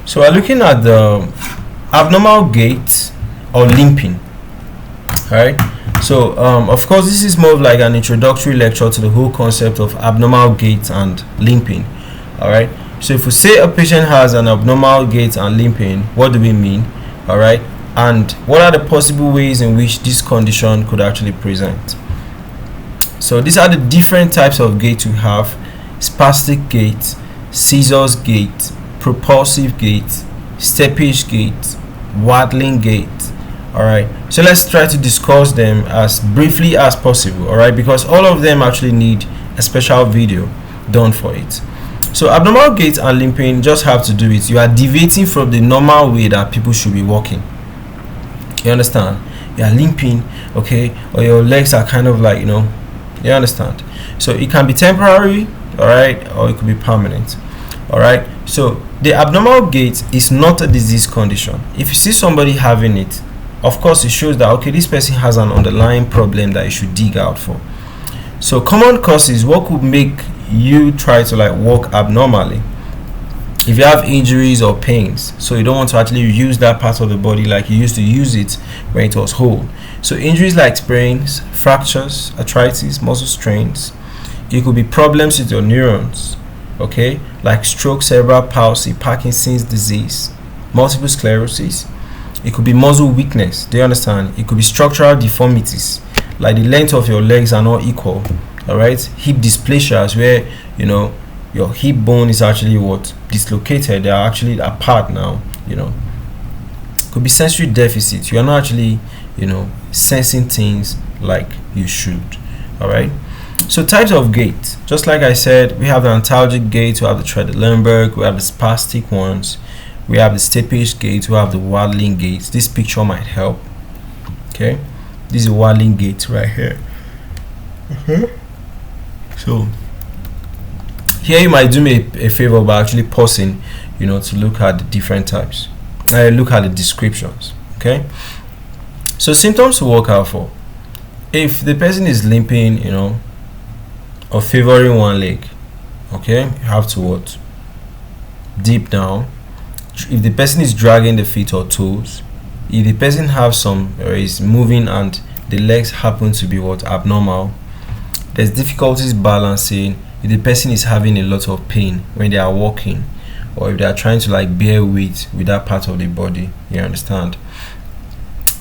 So we're looking at the abnormal gait or limping. Alright, so of course this is more of like an introductory lecture to the whole concept of abnormal gait and limping. Alright, so if we say a patient has an abnormal gait and limping, what do we mean? Alright, and what are the possible ways in which this condition could actually present? So these are the different types of gait we have: spastic gait, scissors gait, propulsive gait, steppage gait, waddling gait. Alright, so let's try to discuss them as briefly as possible, alright, because all of them actually need a special video done for it. So abnormal gait and limping just have to do with you are deviating from the normal way that people should be walking. You understand? You are limping, okay, or your legs are kind of like, you understand? So it can be temporary, alright, or it could be permanent. Alright, so the abnormal gait is not a disease condition. If you see somebody having it, of course it shows that, okay, this person has an underlying problem that you should dig out for. So common causes, what could make you try to like walk abnormally? If you have injuries or pains, so you don't want to actually use that part of the body like you used to use it when it was whole. So injuries like sprains, fractures, arthritis, muscle strains. It could be problems with your neurons, okay, like stroke, cerebral palsy, Parkinson's disease, multiple sclerosis. It could be muscle weakness. Do you understand? It could be structural deformities, like the length of your legs are not equal. All right, hip dysplasias, where your hip bone is actually what dislocated. They are actually apart now. Could be sensory deficit. You are not actually sensing things like you should. All right. So types of gait, just like I said, we have the Antalgic gait, we have the Limburg, we have the spastic ones, we have the steppage gait, we have the waddling gait. This picture might help. Okay, this is a waddling gait right here. So here you might do me a favor by actually pausing, to look at the different types. Look at the descriptions. Okay, so symptoms to watch out for. If the person is limping, or favoring one leg, okay, you have to what? Deep down. If the person is dragging the feet or toes, if the person has some or is moving and the legs happen to be what? Abnormal, there's difficulties balancing. If the person is having a lot of pain when they are walking, or if they are trying to like bear weight with that part of the body, you understand?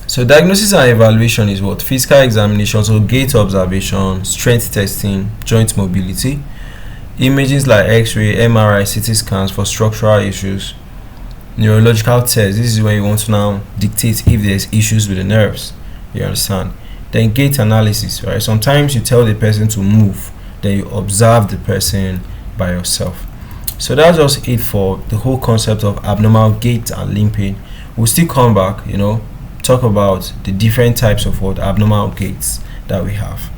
So diagnosis and evaluation is what? Physical examination, so gait observation, strength testing, joint mobility, images like X-ray, MRI, CT scans for structural issues, neurological tests. This is when you want to now dictate if there's issues with the nerves. You understand? Then gait analysis, right? Sometimes you tell the person to move, then you observe the person by yourself. So that's just it for the whole concept of abnormal gait and limping. We'll still come back, talk about the different types of what abnormal gaits that we have.